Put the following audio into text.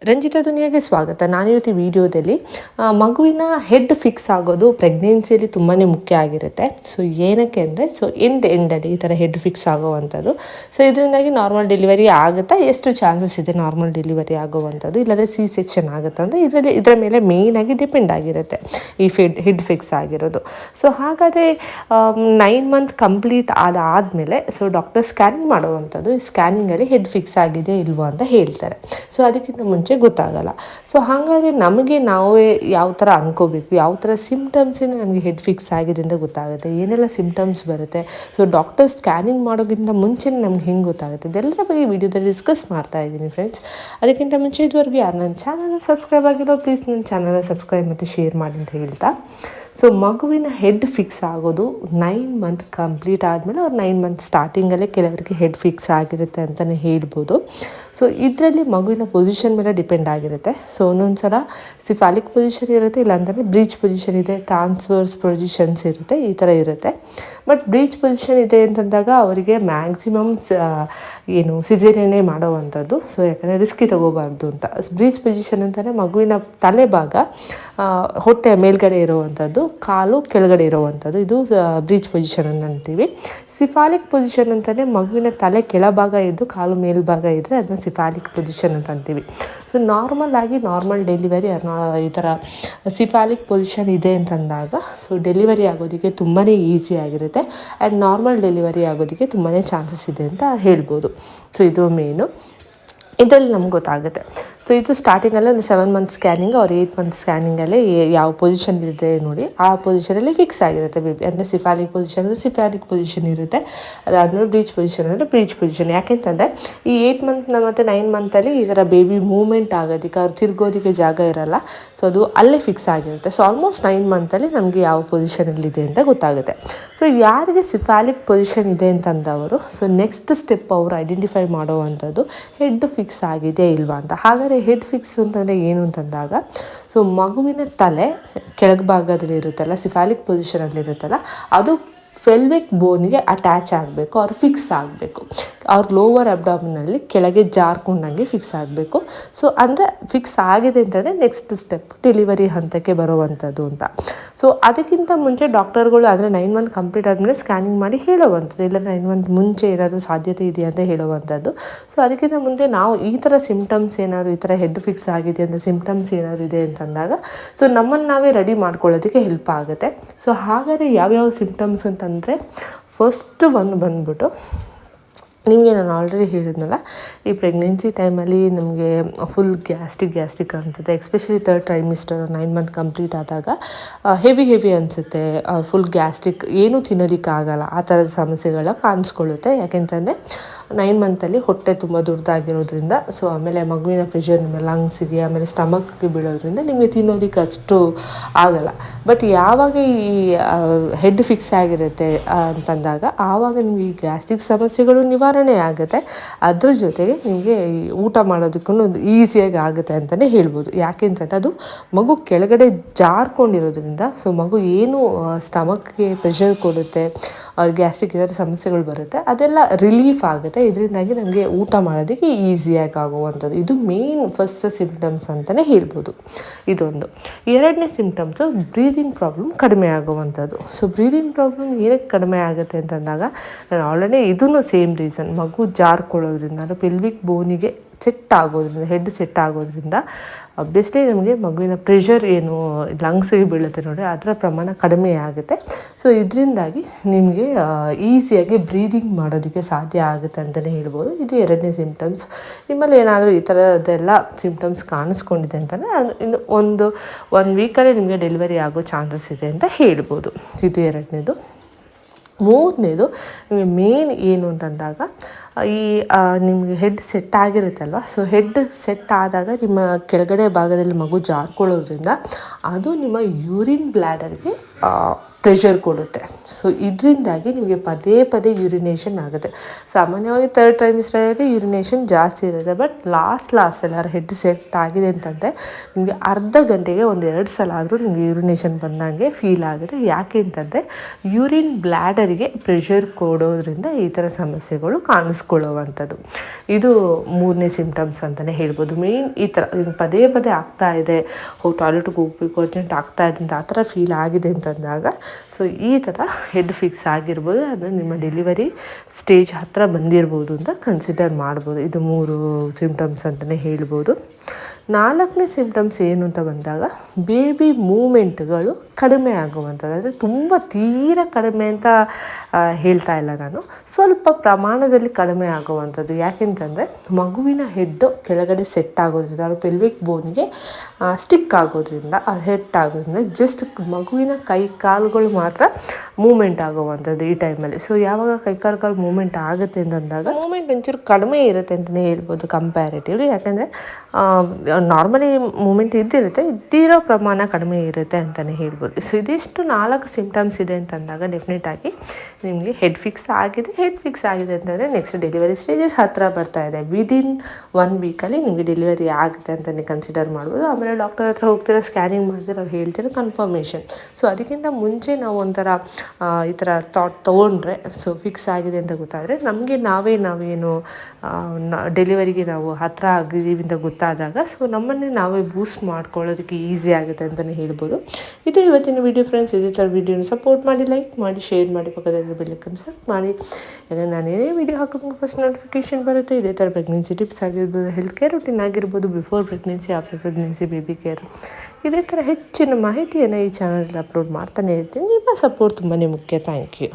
ರಂಜಿತಾ ದುನಿಯಾಗೆ ಸ್ವಾಗತ. ನಾನಿವತ್ತು ಈ ವಿಡಿಯೋದಲ್ಲಿ ಮಗುವಿನ ಹೆಡ್ ಫಿಕ್ಸ್ ಆಗೋದು ಪ್ರೆಗ್ನೆನ್ಸಿಯಲ್ಲಿ ತುಂಬಾ ಮುಖ್ಯ ಆಗಿರುತ್ತೆ. ಸೊ ಏನಕ್ಕೆ ಅಂದರೆ ಎಂಡಲ್ಲಿ ಈ ಥರ ಹೆಡ್ ಫಿಕ್ಸ್ ಆಗೋವಂಥದ್ದು. ಸೊ ಇದರಿಂದಾಗಿ ನಾರ್ಮಲ್ ಡೆಲಿವರಿ ಆಗುತ್ತಾ, ಎಷ್ಟು ಚಾನ್ಸಸ್ ಇದೆ ನಾರ್ಮಲ್ ಡೆಲಿವರಿ ಆಗೋವಂಥದ್ದು, ಇಲ್ಲಾಂದರೆ ಸಿ ಸೆಕ್ಷನ್ ಆಗುತ್ತಾ ಅಂದರೆ ಇದರ ಮೇಲೆ ಮೇಯ್ನಾಗಿ ಡಿಪೆಂಡ್ ಆಗಿರುತ್ತೆ ಈ ಹೆಡ್ ಫಿಕ್ಸ್ ಆಗಿರೋದು. ಸೊ ಹಾಗಾದರೆ 9 ಮಂತ್ ಕಂಪ್ಲೀಟ್ ಆದಮೇಲೆ ಡಾಕ್ಟರ್ ಸ್ಕ್ಯಾನಿಂಗ್ ಮಾಡುವಂಥದ್ದು. ಈ ಸ್ಕ್ಯಾನಿಂಗಲ್ಲಿ ಹೆಡ್ ಫಿಕ್ಸ್ ಆಗಿದೆ ಇಲ್ವೋ ಅಂತ ಹೇಳ್ತಾರೆ. ಸೊ ಅದಕ್ಕಿಂತ ಮುಂಚೆ ಗೊತ್ತಾಗಲ್ಲ. ಸೊ ಹಾಗಾದರೆ ನಮಗೆ ನಾವೇ ಯಾವ ಥರ ಅನ್ಕೋಬೇಕು, ಯಾವ ಥರ ಸಿಮ್ಟಮ್ಸಿಂದ ನಮಗೆ ಹೆಡ್ ಫಿಕ್ಸ್ ಆಗಿದೆ ಅಂತ ಗೊತ್ತಾಗುತ್ತೆ, ಏನೆಲ್ಲ ಸಿಮ್ಟಮ್ಸ್ ಬರುತ್ತೆ. ಸೊ ಡಾಕ್ಟರ್ ಸ್ಕ್ಯಾನಿಂಗ್ ಮಾಡೋಕ್ಕಿಂತ ಮುಂಚೆ ನಮ್ಗೆ ಹೆಂಗೆ ಗೊತ್ತಾಗುತ್ತೆ, ಇದೆಲ್ಲರ ಬಗ್ಗೆ ವಿಡಿಯೋದಲ್ಲಿ ಡಿಸ್ಕಸ್ ಮಾಡ್ತಾ ಇದ್ದೀನಿ ಫ್ರೆಂಡ್ಸ್. ಅದಕ್ಕಿಂತ ಮುಂಚೆ ಇದುವರೆಗೂ ಯಾರು ನನ್ನ ಚಾನಲ್ನ ಸಬ್ಸ್ಕ್ರೈಬ್ ಆಗಿರೋ ಪ್ಲೀಸ್ ನನ್ನ ಚಾನಲ್ನ ಸಬ್ಸ್ಕ್ರೈಬ್ ಮತ್ತು ಶೇರ್ ಮಾಡಿ ಅಂತ ಹೇಳ್ತಾ, ಸೊ ಮಗುವಿನ ಹೆಡ್ ಫಿಕ್ಸ್ ಆಗೋದು 9 ಮಂತ್ ಕಂಪ್ಲೀಟ್ ಆದಮೇಲೆ ಅವ್ರು 9 ಮಂತ್ ಸ್ಟಾರ್ಟಿಂಗಲ್ಲೇ ಕೆಲವರಿಗೆ ಹೆಡ್ ಫಿಕ್ಸ್ ಆಗಿರುತ್ತೆ ಅಂತಲೇ ಹೇಳ್ಬೋದು. ಸೊ ಇದರಲ್ಲಿ ಮಗುವಿನ ಪೊಸಿಷನ್ ಮೇಲೆ ಡಿಪೆಂಡ್ ಆಗಿರುತ್ತೆ. ಸೊ ಒಂದೊಂದು ಸಲ ಸಿಫಾಲಿಕ್ ಪೊಸಿಷನ್ ಇರುತ್ತೆ, ಇಲ್ಲಾಂದರೆ ಬ್ರೀಚ್ ಪೊಸಿಷನ್ ಇದೆ, ಟ್ರಾನ್ಸ್ವರ್ಸ್ ಪೊಸಿಷನ್ಸ್ ಇರುತ್ತೆ, ಈ ಥರ ಇರುತ್ತೆ. ಬಟ್ ಬ್ರೀಚ್ ಪೊಸಿಷನ್ ಇದೆ ಅಂತಂದಾಗ ಅವರಿಗೆ ಮ್ಯಾಕ್ಸಿಮಮ್ ಸಿಸೇರಿಯನ್ನೇ ಮಾಡೋವಂಥದ್ದು. ಸೊ ಯಾಕಂದರೆ ರಿಸ್ಕಿ ತೊಗೋಬಾರ್ದು ಅಂತ. ಬ್ರೀಚ್ ಪೊಸಿಷನ್ ಅಂತಲೇ ಮಗುವಿನ ತಲೆ ಭಾಗ ಹೊಟ್ಟೆ ಮೇಲ್ಗಡೆ ಇರುವಂಥದ್ದು, ಕಾಲು ಕೆಳಗಡೆ ಇರುವಂಥದ್ದು, ಇದು ಬ್ರೀಚ್ ಪೊಸಿಷನ್ ಅಂತ ಅಂತೀವಿ. ಸಿಫಾಲಿಕ್ ಪೊಸಿಷನ್ ಅಂತಲೇ ಮಗುವಿನ ತಲೆ ಕೆಳಭಾಗ ಇದ್ದು ಕಾಲು ಮೇಲ್ಭಾಗ ಇದ್ದರೆ ಅದನ್ನ ಸಿಫಾಲಿಕ್ ಪೊಸಿಷನ್ ಅಂತ ಅಂತೀವಿ. ಸೊ ನಾರ್ಮಲ್ ಡೆಲಿವರಿ ಈ ಥರ ಸಿಫಾಲಿಕ್ ಪೊಸಿಷನ್ ಇದೆ ಅಂತಂದಾಗ ಸೊ ಡೆಲಿವರಿ ಆಗೋದಕ್ಕೆ ತುಂಬಾ ಈಸಿ ಆಗಿರುತ್ತೆ. ಆ್ಯಂಡ್ ನಾರ್ಮಲ್ ಡೆಲಿವರಿ ಆಗೋದಕ್ಕೆ ತುಂಬಾ ಚಾನ್ಸಸ್ ಇದೆ ಅಂತ ಹೇಳ್ಬೋದು. ಸೊ ಇದು ಮೇನು, ಇದರಲ್ಲಿ ನಮ್ಗೆ ಗೊತ್ತಾಗುತ್ತೆ. ಸೊ ಇದು ಸ್ಟಾರ್ಟಿಂಗಲ್ಲೇ ಒಂದು 7 ಮಂತ್ ಸ್ಕ್ಯಾನಿಂಗ್ ಅವ್ರು 8 ಮಂತ್ ಸ್ಕ್ಯಾನಿಂಗಲ್ಲೇ ಯಾವ ಪೊಸಿಷನ್ ಇದೆ ನೋಡಿ ಆ ಪೊಸಿಷನಲ್ಲಿ ಫಿಕ್ಸ್ ಆಗಿರುತ್ತೆ ಬೇಬಿ. ಅಂದರೆ ಸಿಫಾಲಿಕ್ ಪೊಸಿಷನ್ ಅಂದರೆ ಸಿಫಾಲಿಕ್ ಪೊಸಿಷನ್ ಇರುತ್ತೆ, ಅದಾದಮೇಲೆ ಬ್ರೀಚ್ ಪೊಸಿಷನ್ ಅಂದರೆ ಬ್ರೀಚ್ ಪೊಸಿಷನ್. ಯಾಕೆಂತಂದರೆ ಈ 8 ಮಂತ್ ಮತ್ತು 9 ಮಂತಲ್ಲಿ ಈ ಥರ ಬೇಬಿ ಮೂವ್ಮೆಂಟ್ ಆಗೋದಕ್ಕೆ, ಅವ್ರು ತಿರ್ಗೋದಕ್ಕೆ ಜಾಗ ಇರೋಲ್ಲ. ಸೊ ಅದು ಅಲ್ಲೇ ಫಿಕ್ಸ್ ಆಗಿರುತ್ತೆ. ಸೊ ಆಲ್ಮೋಸ್ಟ್ 9 ಮಂತಲ್ಲಿ ನಮಗೆ ಯಾವ ಪೊಸಿಷನಲ್ಲಿದೆ ಅಂತ ಗೊತ್ತಾಗುತ್ತೆ. ಸೊ ಯಾರಿಗೆ ಸಿಫಾಲಿಕ್ ಪೊಸಿಷನ್ ಇದೆ ಅಂತಂದವರು ಸೊ ನೆಕ್ಸ್ಟ್ ಸ್ಟೆಪ್ ಅವರು ಐಡೆಂಟಿಫೈ ಮಾಡೋವಂಥದ್ದು ಹೆಡ್ ಫಿಕ್ಸ್ ಆಗಿದೆ ಇಲ್ವಾ ಅಂತ. ಹಾಗಾದರೆ ಹೆಡ್ ಫಿಕ್ಸ್ ಅಂತಂದರೆ ಏನು ಅಂತಂದಾಗ ಸೊ ಮಗುವಿನ ತಲೆ ಕೆಳಗೆ ಭಾಗದಲ್ಲಿ ಇರುತ್ತಲ್ಲ, ಸಿಫಾಲಿಕ್ ಪೊಸಿಷನಲ್ಲಿ ಇರುತ್ತಲ್ಲ, ಅದು ಫೆಲ್ವಿಕ್ ಬೋನ್ಗೆ ಅಟ್ಯಾಚ್ ಆಗಬೇಕು, ಅವ್ರು ಫಿಕ್ಸ್ ಆಗಬೇಕು. ಅವ್ರ ಲೋವರ್ ಅಬ್ಡಾಮಿನಲ್ಲಿ ಕೆಳಗೆ ಜಾರ್ಕೊಂಡಂಗೆ ಫಿಕ್ಸ್ ಆಗಬೇಕು. ಸೊ ಅಂದರೆ ಫಿಕ್ಸ್ ಆಗಿದೆ ಅಂತಂದರೆ ನೆಕ್ಸ್ಟ್ ಸ್ಟೆಪ್ ಡೆಲಿವರಿ ಹಂತಕ್ಕೆ ಬರುವಂಥದ್ದು ಅಂತ. ಸೊ ಅದಕ್ಕಿಂತ ಮುಂಚೆ ಡಾಕ್ಟರ್ಗಳು ಅಂದರೆ 9 ಮಂತ್ ಕಂಪ್ಲೀಟ್ ಆದಮೇಲೆ ಸ್ಕ್ಯಾನಿಂಗ್ ಮಾಡಿ ಹೇಳೋವಂಥದ್ದು, ಇಲ್ಲ 9 ಮಂತ್ ಮುಂಚೆ ಏನಾದರೂ ಸಾಧ್ಯತೆ ಇದೆಯಾ ಅಂತ ಹೇಳುವಂಥದ್ದು. ಸೊ ಅದಕ್ಕಿಂತ ಮುಂದೆ ನಾವು ಈ ಥರ ಸಿಮ್ಟಮ್ಸ್ ಏನಾದ್ರು, ಈ ಥರ ಹೆಡ್ ಫಿಕ್ಸ್ ಆಗಿದೆ ಅಂತ ಸಿಮ್ಟಮ್ಸ್ ಏನಾದ್ರು ಇದೆ ಅಂತಂದಾಗ ಸೊ ನಮ್ಮನ್ನು ನಾವೇ ರೆಡಿ ಮಾಡ್ಕೊಳ್ಳೋದಕ್ಕೆ ಹೆಲ್ಪ್ ಆಗುತ್ತೆ. ಸೊ ಹಾಗಾದರೆ ಯಾವ್ಯಾವ ಸಿಮ್ಟಮ್ಸ್ ಅಂತಂದರೆ ಫಸ್ಟ್ ಒಂದು ಬಂದ್ಬಿಟ್ಟು ನಿಮಗೆ ನಾನು ಆಲ್ರೆಡಿ ಹೇಳಿದ್ನಲ್ಲ, ಈ ಪ್ರೆಗ್ನೆನ್ಸಿ ಟೈಮಲ್ಲಿ ನಮಗೆ ಫುಲ್ ಗ್ಯಾಸ್ಟ್ರಿಕ್ ಅನ್ಸುತ್ತೆ. Especially 3rd trimester 9 month complete ಆದಾಗ ಹೆವಿ ಅನಿಸುತ್ತೆ, ಫುಲ್ ಗ್ಯಾಸ್ಟ್ರಿಕ್, ಏನೂ ತಿನ್ನೋದಕ್ಕಾಗಲ್ಲ, ಆ ಥರದ ಸಮಸ್ಯೆಗಳ ಕಾಣಿಸ್ಕೊಳ್ಳುತ್ತೆ. ಯಾಕೆಂತಂದರೆ 9 ಮಂತಲ್ಲಿ ಹೊಟ್ಟೆ ತುಂಬ ದೊಡ್ಡದಾಗಿರೋದ್ರಿಂದ, ಸೊ ಆಮೇಲೆ ಮಗುವಿನ ಪ್ರೆಷರ್ ನಿಮ್ಮ ಲಂಗ್ಸಿಗೆ ಆಮೇಲೆ ಸ್ಟಮಕ್ಗೆ ಬೀಳೋದ್ರಿಂದ ನಿಮಗೆ ತಿನ್ನೋದಕ್ಕೆ ಅಷ್ಟು ಆಗಲ್ಲ. ಬಟ್ ಯಾವಾಗ ಈ ಹೆಡ್ ಫಿಕ್ಸ್ ಆಗಿರುತ್ತೆ ಅಂತಂದಾಗ ಆವಾಗ ನಿಮಗೆ ಈ ಗ್ಯಾಸ್ಟ್ರಿಕ್ ಸಮಸ್ಯೆಗಳು ನಿವಾರಣೆ ಆಗುತ್ತೆ. ಅದ್ರ ಜೊತೆಗೆ ನಿಮಗೆ ಊಟ ಮಾಡೋದಕ್ಕೂ ಈಸಿಯಾಗಿ ಆಗುತ್ತೆ ಅಂತಲೇ ಹೇಳ್ಬೋದು. ಯಾಕೆಂತಂದರೆ ಅದು ಮಗು ಕೆಳಗಡೆ ಜಾರ್ಕೊಂಡಿರೋದ್ರಿಂದ ಸೊ ಮಗು ಏನು ಸ್ಟಮಕ್ಗೆ ಪ್ರೆಷರ್ ಕೊಡುತ್ತೆ, ಗ್ಯಾಸ್ಟ್ರಿಕ್ ಇದರ ಸಮಸ್ಯೆಗಳು ಬರುತ್ತೆ, ಅದೆಲ್ಲ ರಿಲೀಫ್ ಆಗುತ್ತೆ. ಇದರಿಂದಾಗಿ ನಮಗೆ ಊಟ ಮಾಡೋದಕ್ಕೆ ಈಸಿಯಾಗಿ ಆಗುವಂಥದ್ದು. ಇದು ಮೇನ್ ಫಸ್ಟ್ ಸಿಮ್ಟಮ್ಸ್ ಅಂತಲೇ ಹೇಳ್ಬೋದು. ಇದೊಂದು. ಎರಡನೇ ಸಿಮ್ಟಮ್ಸು ಬ್ರೀದಿಂಗ್ ಪ್ರಾಬ್ಲಮ್ ಕಡಿಮೆ ಆಗುವಂಥದ್ದು. ಸೊ ಬ್ರೀದಿಂಗ್ ಪ್ರಾಬ್ಲಮ್ ಏನಕ್ಕೆ ಕಡಿಮೆ ಆಗುತ್ತೆ ಅಂತಂದಾಗ ನಾನು ಆಲ್ರೆಡಿ ಇದೂ ಸೇಮ್ ರೀಸನ್, ಮಗು ಜಾರ್ಕೊಳ್ಳೋದ್ರಿಂದ ಅಂದರೆ ಪೆಲ್ವಿಕ್ ಬೋನಿಗೆ ಸೆಟ್ ಆಗೋದ್ರಿಂದ, ಹೆಡ್ ಸೆಟ್ ಆಗೋದ್ರಿಂದ ಆಬ್ವಿಯಸ್ಲಿ ನಮಗೆ ಮಗುವಿನ ಪ್ರೆಷರ್ ಏನು ಲಂಗ್ಸಿಗೆ ಬೀಳುತ್ತೆ ನೋಡಿ ಅದರ ಪ್ರಮಾಣ ಕಡಿಮೆ ಆಗುತ್ತೆ. ಸೊ ಇದರಿಂದಾಗಿ ನಿಮಗೆ ಈಸಿಯಾಗಿ ಬ್ರೀದಿಂಗ್ ಮಾಡೋದಕ್ಕೆ ಸಾಧ್ಯ ಆಗುತ್ತೆ ಅಂತಲೇ ಹೇಳ್ಬೋದು. ಇದು ಎರಡನೇ ಸಿಮ್ಟಮ್ಸ್. ನಿಮ್ಮಲ್ಲಿ ಏನಾದರೂ ಈ ಥರದ್ದೆಲ್ಲ ಸಿಮ್ಟಮ್ಸ್ ಕಾಣಿಸ್ಕೊಂಡಿದೆ ಅಂತಂದರೆ ಇನ್ನು ಒಂದು 1 ವೀಕಲ್ಲೇ ನಿಮಗೆ ಡೆಲಿವರಿ ಆಗೋ ಚಾನ್ಸಸ್ ಇದೆ ಅಂತ ಹೇಳ್ಬೋದು. ಇದು ಎರಡನೇದು. ಮೂರನೇದು ನಿಮಗೆ ಮೇನ್ ಏನು ಅಂತಂದಾಗ ಈ ನಿಮಗೆ ಹೆಡ್ ಸೆಟ್ ಆಗಿರುತ್ತಲ್ವ, ಸೊ ಹೆಡ್ ಸೆಟ್ ಆದಾಗ ನಿಮ್ಮ ಕೆಳಗಡೆ ಭಾಗದಲ್ಲಿ ಮಗು ಜಾರ್ಕೊಳ್ಳೋದ್ರಿಂದ ಅದು ನಿಮ್ಮ ಯೂರಿನ್ ಬ್ಲ್ಯಾಡರ್ಗೆ ಪ್ರೆಷರ್ ಕೊಡುತ್ತೆ. ಸೊ ಇದರಿಂದಾಗಿ ನಿಮಗೆ ಪದೇ ಪದೇ ಯೂರಿನೇಷನ್ ಆಗುತ್ತೆ. ಸಾಮಾನ್ಯವಾಗಿ ಥರ್ಡ್ ಟ್ರೈಮಿಸ್ಟರಲ್ಲಿ ಯೂರಿನೇಷನ್ ಜಾಸ್ತಿ ಇರುತ್ತೆ, ಬಟ್ ಲಾಸ್ಟ್ ಎಲ್ಲರ ಹೆಡ್ ಸೆಟ್ ಆಗಿದೆ ಅಂತಂದರೆ ನಿಮಗೆ ಅರ್ಧ ಗಂಟೆಗೆ 1-2 ಸಲ ಆದರೂ ನಿಮಗೆ ಯೂರಿನೇಷನ್ ಬಂದಂಗೆ ಫೀಲ್ ಆಗುತ್ತೆ. ಯಾಕೆ ಅಂತಂದರೆ ಯೂರಿನ್ ಬ್ಲ್ಯಾಡರಿಗೆ ಪ್ರೆಷರ್ ಕೊಡೋದ್ರಿಂದ ಈ ಥರ ಸಮಸ್ಯೆಗಳು ಕಾಣಿಸ್ಕೊಳ್ಳುವಂಥದ್ದು. ಇದು 3ನೇ ಸಿಮ್ಟಮ್ಸ್ ಅಂತಲೇ ಹೇಳ್ಬೋದು. ಮೇಯ್ನ್ ಈ ಥರ ಪದೇ ಪದೇ ಆಗ್ತಾ ಇದೆ, ಟಾಯ್ಲೆಟ್ಗೆ ಹೋಗ್ಬೇಕು ಅರ್ಜೆಂಟ್ ಆಗ್ತಾ ಇದೆ ಅಂತ ಆ ಥರ ಫೀಲ್ ಆಗಿದೆ ಅಂತಂದಾಗ ಸೊ ಈ ಥರ ಹೆಡ್ ಫಿಕ್ಸ್ ಆಗಿರ್ಬೋದು, ಅದು ನಿಮ್ಮ ಡೆಲಿವರಿ ಸ್ಟೇಜ್ ಹತ್ತಿರ ಬಂದಿರ್ಬೋದು ಅಂತ ಕನ್ಸಿಡರ್ ಮಾಡ್ಬೋದು. ಇದು 3 ಸಿಮ್ಟಮ್ಸ್ ಅಂತಲೇ ಹೇಳ್ಬೋದು. 4ನೇ ಸಿಮ್ಟಮ್ಸ್ ಏನು ಅಂತ ಬಂದಾಗ ಬೇಬಿ ಮೂಮೆಂಟ್ಗಳು ಕಡಿಮೆ ಆಗುವಂಥದ್ದು. ಅಂದರೆ ತುಂಬ ತೀರ ಕಡಿಮೆ ಅಂತ ಹೇಳ್ತಾ ಇಲ್ಲ ನಾನು, ಸ್ವಲ್ಪ ಪ್ರಮಾಣದಲ್ಲಿ ಕಡಿಮೆ ಆಗುವಂಥದ್ದು. ಯಾಕೆಂತಂದರೆ ಮಗುವಿನ ಹೆಡ್ಡು ಕೆಳಗಡೆ ಸೆಟ್ ಆಗೋದ್ರಿಂದ, ಅದು ಪೆಲ್ವಿಕ್ ಬೋನ್ಗೆ ಸ್ಟಿಕ್ ಆಗೋದ್ರಿಂದ, ಹೆಡ್ ಆಗೋದ್ರಿಂದ ಜಸ್ಟ್ ಮಗುವಿನ ಕೈ ಕಾಲುಗಳು ಮಾತ್ರ ಮೂಮೆಂಟ್ ಆಗುವಂಥದ್ದು ಈ ಟೈಮಲ್ಲಿ. ಸೊ ಯಾವಾಗ ಕೈ ಕಾಲುಗಳು ಮೂಮೆಂಟ್ ಆಗುತ್ತೆ ಅಂತಂದಾಗ ಮೂಮೆಂಟ್ ಒಂಚೂರು ಕಡಿಮೆ ಇರುತ್ತೆ ಅಂತಲೇ ಹೇಳ್ಬೋದು ಕಂಪ್ಯಾರಿಟಿವ್ಲಿ. ಯಾಕೆಂದರೆ ನಾರ್ಮಲಿ ಮೂಮೆಂಟ್ ಇದ್ದಿರುತ್ತೆ, ಇದ್ದಿರೋ ಪ್ರಮಾಣ ಕಡಿಮೆ ಇರುತ್ತೆ ಅಂತಲೇ ಹೇಳ್ಬೋದು. ಸೊ ಇದಿಷ್ಟು 4 ಸಿಮ್ಟಮ್ಸ್ ಇದೆ ಅಂತಂದಾಗ ಡೆಫಿನೆಟಾಗಿ ನಿಮಗೆ ಹೆಡ್ ಫಿಕ್ಸ್ ಆಗಿದೆ ಅಂತಂದರೆ ನೆಕ್ಸ್ಟ್ ಡೆಲಿವರಿ ಸ್ಟೇಜಸ್ ಹತ್ತಿರ ಬರ್ತಾ ಇದೆ. ವಿದಿನ್ 1 ವೀಕಲ್ಲಿ ನಿಮಗೆ ಡೆಲಿವರಿ ಆಗುತ್ತೆ ಅಂತಲೇ ಕನ್ಸಿಡರ್ ಮಾಡ್ಬೋದು. ಆಮೇಲೆ ಡಾಕ್ಟರ್ ಹತ್ರ ಹೋಗ್ತಿರೋ, ಸ್ಕ್ಯಾನಿಂಗ್ ಮಾಡ್ತಿರೋ, ಹೇಳ್ತಿರೋ ಕನ್ಫರ್ಮೇಷನ್. ಸೊ ಅದಕ್ಕಿಂತ ಮುಂಚೆ ನಾವು ಒಂಥರ ಈ ಥರ ಥಾಟ್ ತೊಗೊಂಡ್ರೆ, ಸೊ ಫಿಕ್ಸ್ ಆಗಿದೆ ಅಂತ ಗೊತ್ತಾದರೆ ನಮಗೆ ನಾವೇನು ಡೆಲಿವರಿಗೆ ನಾವು ಹತ್ತಿರ ಆಗಿದ್ದೀವಿ ಅಂತ ಗೊತ್ತಾದಾಗ ಸೊ ನಮ್ಮನ್ನೇ ನಾವೇ ಬೂಸ್ಟ್ ಮಾಡ್ಕೊಳ್ಳೋದಕ್ಕೆ ಈಸಿ ಆಗುತ್ತೆ ಅಂತಲೇ ಹೇಳ್ಬೋದು. ಇದು ಇವತ್ತಿನ ವಿಡಿಯೋ ಫ್ರೆಂಡ್ಸ್. ಇದೇ ಥರ ವಿಡಿಯೋನ ಸಪೋರ್ಟ್ ಮಾಡಿ, ಲೈಕ್ ಮಾಡಿ, ಶೇರ್ ಮಾಡಿ, ಪಕ್ಕದಲ್ಲಿ ಬೆಲ್ ಐಕಾನ್ ಸೆಟ್ ಮಾಡಿ. ಯಾಕಂದರೆ ನಾನೇನೇ ವಿಡಿಯೋ ಹಾಕೋದು ಫಸ್ಟ್ ನೋಟಿಫಿಕೇಷನ್ ಬರುತ್ತೆ. ಇದೇ ಥರ ಪ್ರೆಗ್ನೆನ್ಸಿ ಟಿಪ್ಸ್ ಆಗಿರ್ಬೋದು, ಹೆಲ್ತ್ ಕೇರ್ ರೂಟೀನ್ ಆಗಿರ್ಬೋದು, before pregnancy, after pregnancy, baby care, ಇದೇ ಥರ ಹೆಚ್ಚಿನ ಮಾಹಿತಿಯನ್ನು ಈ ಚಾನಲಲ್ಲಿ ಅಪ್ಲೋಡ್ ಮಾಡ್ತಾನೆ ಇರ್ತೀನಿ. ನಿಮ್ಮ ಸಪೋರ್ಟ್ ತುಂಬಾ ಮುಖ್ಯ. Thank you.